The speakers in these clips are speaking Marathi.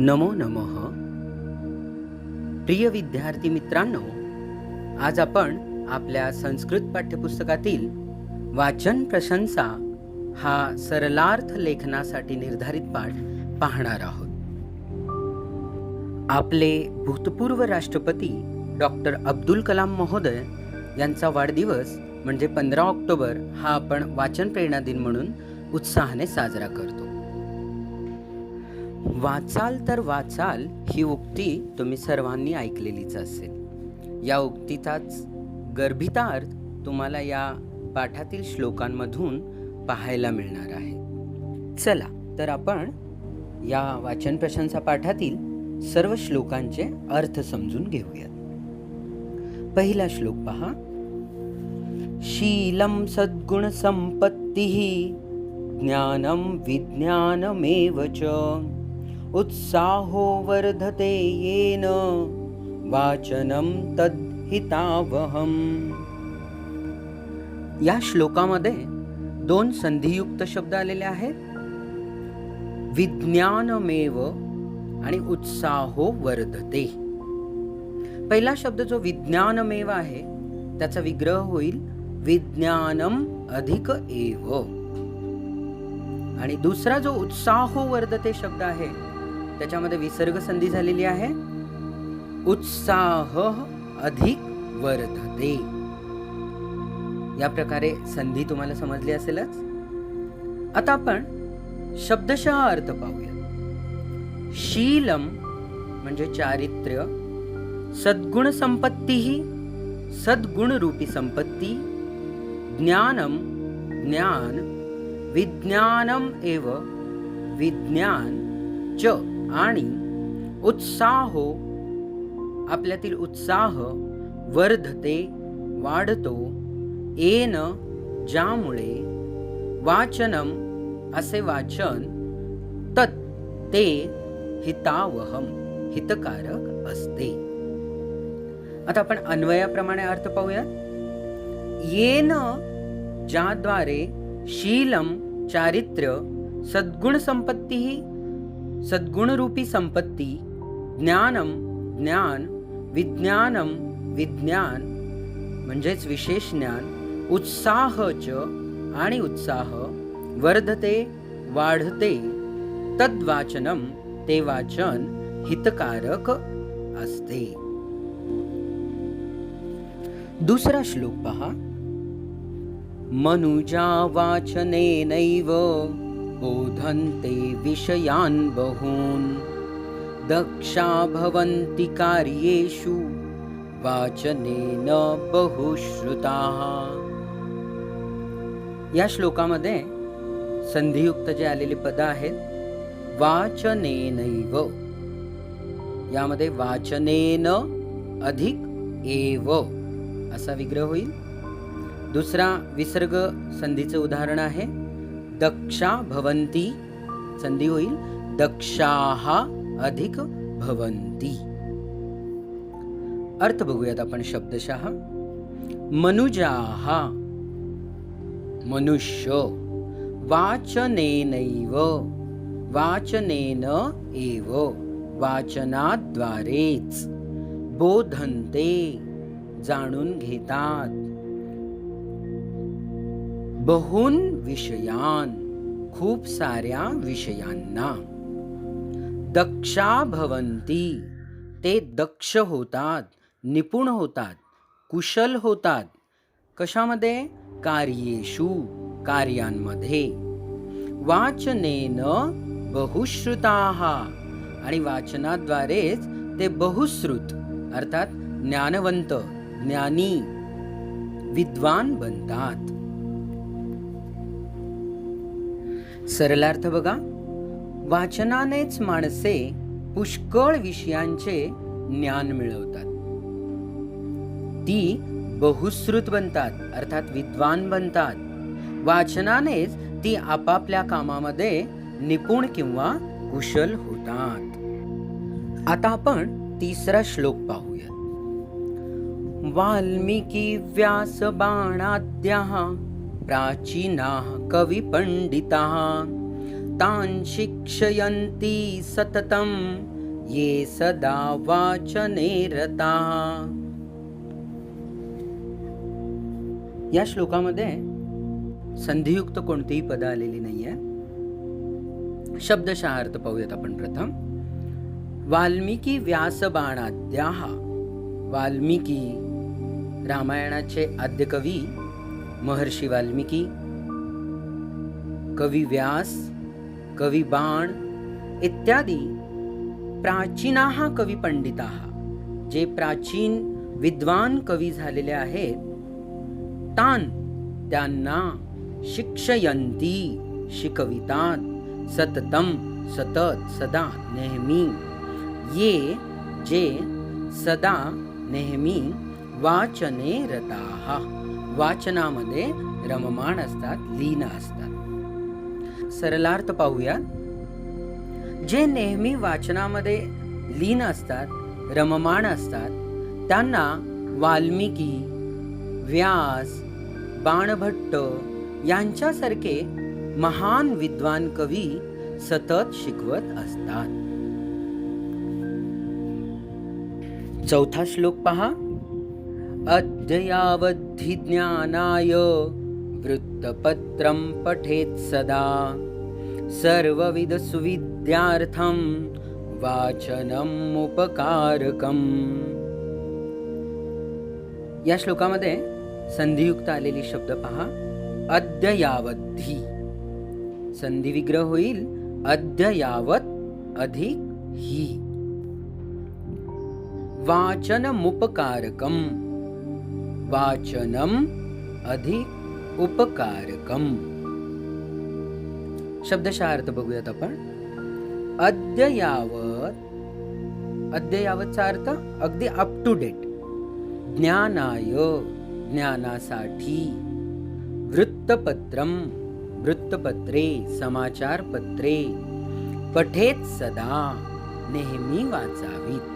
नमो नमः. प्रिय विद्यार्थी मित्रांनो, आज आपण आपल्या संस्कृत पाठ्यपुस्तकातील वाचन प्रशंसा हा सरलार्थ लेखनासाठी निर्धारित पाठ पाहणार आहोत. आपले भूतपूर्व राष्ट्रपती डॉक्टर अब्दुल कलाम महोदय यांचा वाढदिवस म्हणजे 15 ऑक्टोबर हा आपण वाचन प्रेरणा दिन म्हणून उत्साहाने साजरा करतो. वाचाल तर वाचाल ही उक्ती तुम्ही सर्वांनी ऐकलेलीच असेल. या उक्तीचाच गर्भितार्थ तुम्हाला या पाठातील श्लोकांमधून पाहायला मिळणार आहे. चला तर आपण या वाचन प्रशंसा पाठातील सर्व श्लोकांचे अर्थ समजून घेऊयात. पहिला श्लोक पहा. शीलम सद्गुण संपत्तिः ज्ञानम विज्ञानमेव च उत्साहो वर्धते येन वाचनम तद्हितावहम. या श्लोकामध्ये 2 संधियुक्त शब्द आलेले आहेत. विज्ञानमेव आणि उत्साहो वर्धते. पहिला शब्द जो विज्ञानमेव आहे त्याचा विग्रह होईल विज्ञानम अधिक एव. आणि दुसरा जो उत्साहो वर्धते शब्द आहे त्याच्यामध्ये विसर्ग संधी झालेली आहे उत्साह अधिक वर्धते. या प्रकारे संधी तुम्हाला समजली असेलच. आता आपण शब्दशः अर्थ पाहूया. शीलम म्हणजे चारित्र्य, सद्गुण संपत्ती सद्गुण रूपी संपत्ती, ज्ञानम ज्ञान, विज्ञानम एव विज्ञान च आणि उत्साहो आपल्यातील उत्साह वर्धते वाढतो येन ज्यामुळे वाचनम असे वाचन तत् ते हितावहम हितकारक असते. आता आपण अन्वयाप्रमाणे अर्थ पाहूया. येन ज्याद्वारे शीलम चारित्र्य, सद्गुण संपत्ती सद्गुण रूपी संपत्ती, ज्ञानम ज्ञान, विज्ञानम विज्ञान म्हणजेच विशेष ज्ञान, उत्साह च आणि उत्साह, वर्धते वाढते, तद्वाचनम ते वाचन हितकारक असते. दुसरा श्लोक पहा. मनुजा वाचनेनैव बोधन्ते विषयान् बहून् दक्षा भवन्ति कार्येषु वाचनेन बहुश्रुताः. या श्लोकामध्ये संधियुक्त जे आलेले पद आहेत वाचनेनैव, यामध्ये वाचनेन अधिक एव असा विग्रह होईल. दुसरा विसर्ग संधीचं उदाहरण आहे दक्षा भवन्ति, संधी होईल दक्षाः अधिक भवन्ति. अर्थ बघूयात आपण शब्दशः. मनुजाः मनुष्य, वाचनेनैव वाचनेन एव वाचनाद्वारेच, बोधन्ते जाणून घेतात, बहून विषयान खूप साऱ्या विषयांना, दक्षा भवन्ति ते दक्ष होतात, निपुण होतात, कुशल होतात. कशामध्ये? कार्येषु कार्यांमध्ये. वाचनेन बहुश्रुताः आणि वाचनाद्वारेच ते बहुश्रुत अर्थात ज्ञानवंत, ज्ञानी, विद्वान बनतात. सरलार्थ बघा. वाचनानेच माणसे पुष्कळ विषयांचे ज्ञान मिळवतात. ती बहुश्रुत बनतात अर्थात विद्वान बनतात. वाचनानेच ती आपापल्या कामामध्ये निपुण किंवा कुशल होतात. आता आपण तिसरा श्लोक पाहूया. वाल्मीकी व्यास बाणाद्याः प्राचीनाः कविपंडिताः तान् शिक्षयन्ति सततं ये सदा वाचने रताः. या श्लोकामध्ये संधियुक्त कोणतीही पद आलेली नाहीये. शब्दशः अर्थ पाहूयात आपण प्रथम. वाल्मिकी व्यासबाणाद्याः. वाल्मिकी रामायणाचे आद्य कवी महर्षी वाल्मिकी, कवी व्यास, कवी बाण इत्यादी प्राचीनाः कवी पंडिताः, जे प्राचीन विद्वान कवी झालेले आहेत, तान त्यांना शिक्षयंती शिकवितात, सततम सतत सदा नेहमी, ये जे सदा नेहमी वाचने रताः वाचनामध्ये रममाण असतात, लीन असतात. सरलार्थ पाहूया. जे नेहमी वाचनामध्ये लीन असतात, रममाण असतात, त्यांना वाल्मिकी, व्यास, बाणभट्ट यांच्यासारखे महान विद्वान कवी सतत शिकवत असतात. चौथा श्लोक पहा. अद्ययावद्धि ज्ञानाय वृत्तपत्रं पठेत् सदा सर्वविध सुविद्यार्थं वाचनम् उपकारकम्. या श्लोकामध्ये संधियुक्त आलेली शब्द पहा. अद्ययावद्धि संधि विग्रह होईल अद्ययावत अधिक ही. वाचनमुपकारकम, वाचनम अधिक उपकारकम. शब्दशः अर्थ बघूयात आपण. अद्ययावत, अद्ययावतचा अर्थ अगदी अप टू डेट. ज्ञानाय ज्ञानासाठी, वृत्तपत्रम वृत्तपत्रे समाचारपत्रे, पठेत सदा नेहमी वाचावीत,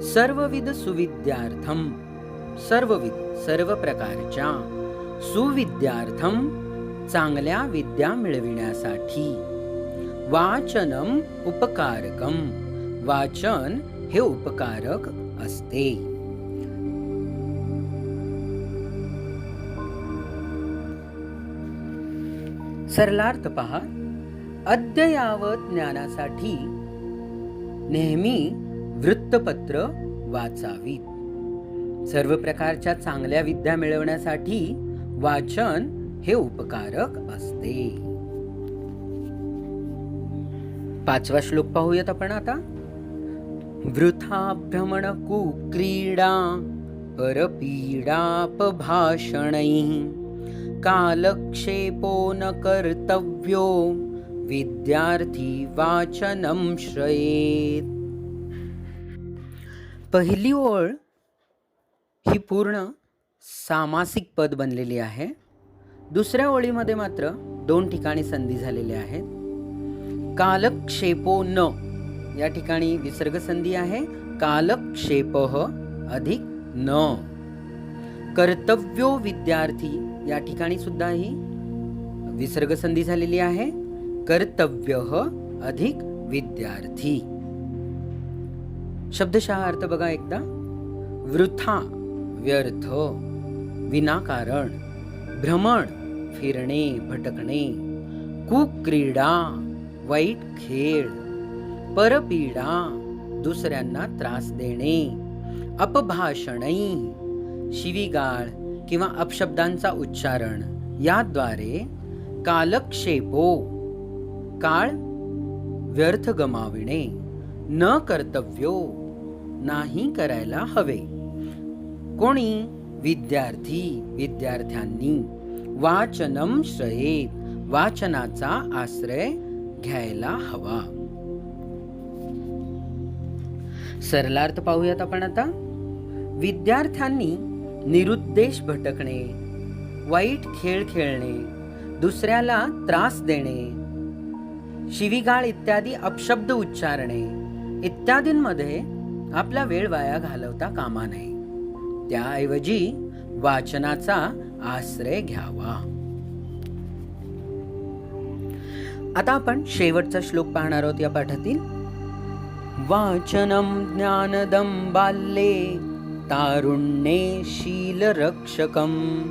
सर्वविध सुविद्यार्थम सर्वविध सर्व प्रकारच्या, सुविद्यार्थम चांगल्या विद्या मिळविण्यासाठी, वाचनम उपकारकम वाचन हे उपकारक असते. सरलार्थ पहा. अद्ययावत ज्ञानासाठी नेहमी वृत्तपत्र वाचावीत. सर्व प्रकारच्या चांगल्या विद्या मिळवण्यासाठी वाचन हे उपकारक असते. पाचवा श्लोक पाहूयात आपण आता. वृथा भ्रमण कुक्रीडा परपीडापभाषणैः कालक्षेपो न कर्तव्यो विद्यार्थी वाचनम श्रयेत. पहिली ओळ ही पूर्ण सामासिक पद बनलेली आहे. दुसऱ्या ओळीमध्ये मात्र 2 ठिकाणी संधी झालेली आहेत. कालक्षेपो न या ठिकाणी विसर्ग संधी आहे. कालक्षेपः अधिक न. कर्तव्यो विद्यार्थी या ठिकाणी सुद्धा ही विसर्ग संधी झालेली आहे. कर्तव्यः अधिक विद्यार्थी. शब्दशः अर्थ बघा एकदा. वृथा व्यर्थ, विनाकारण, भ्रमण फिरणे भटकणे, कुक्रीडा वाईट खेळ, परपीडा दुसऱ्यांना त्रास देणे, अपभाषणै शिवीगाळ किंवा अपशब्दांचा उच्चारण याद्वारे कालक्षेपो काळ व्यर्थ गमाविणे, न कर्तव्यो नाही करायला हवे. कोणी? विद्यार्थी विद्यार्थ्यांनी. वाचनम श्रयेत वाचनाचा आश्रय घ्यायला हवा. सरलार्थ पाहूयात आपण आता. विद्यार्थ्यांनी निरुद्देश भटकणे, वाईट खेळ खेळणे, दुसऱ्याला त्रास देणे, शिवीगाळ इत्यादी अपशब्द उच्चारणे इत्यादींमध्ये आपला वेळ वाया घालवता कामा नये. त्याऐवजी वाचनाचा आश्रय घ्यावा. आता आपण शेवटचा श्लोक पाहणार आहोत या पाठातील. वाचनम ज्ञानदम बाल्ये तारुण्ये शीलरक्षकम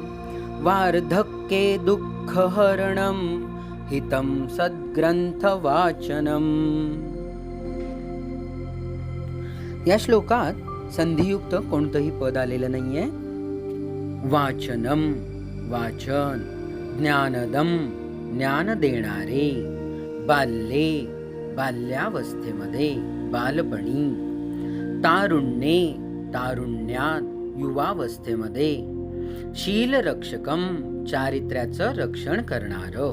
वार्धक्ये दुःखहरणम हितं सद्ग्रंथ वाचनम. या श्लोकात संधियुक्त कोणतंही पद आलेलं नाहीये. वाचनम वाचन, ज्ञानदम ज्ञान देणारे, बाल्ये बाल्यावस्थेमध्ये बालपणी, तारुण्ये तारुण्यात युवावस्थेमध्ये, शीलरक्षकम चारित्र्याचं रक्षण करणारं,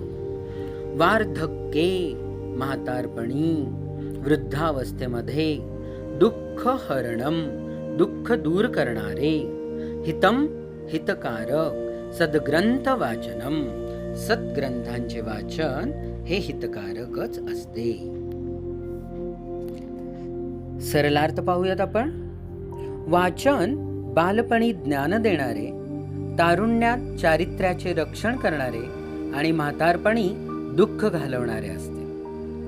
वार्धक्ये म्हातारपणी वृद्धावस्थेमध्ये, दुःखहरणम दुःख दूर करणारे, हितम हितकारक, सद्ग्रंथ वाचनम सद्ग्रंथांचे वाचन हे हितकारकच असते. सरलार्थ पाहूयात आपण. वाचन बालपणी ज्ञान देणारे, तारुण्यात चारित्र्याचे रक्षण करणारे आणि म्हातारपणी दुःख घालवणारे असते.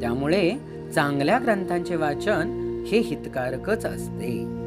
त्यामुळे चांगल्या ग्रंथांचे वाचन हे हितकारकच असते.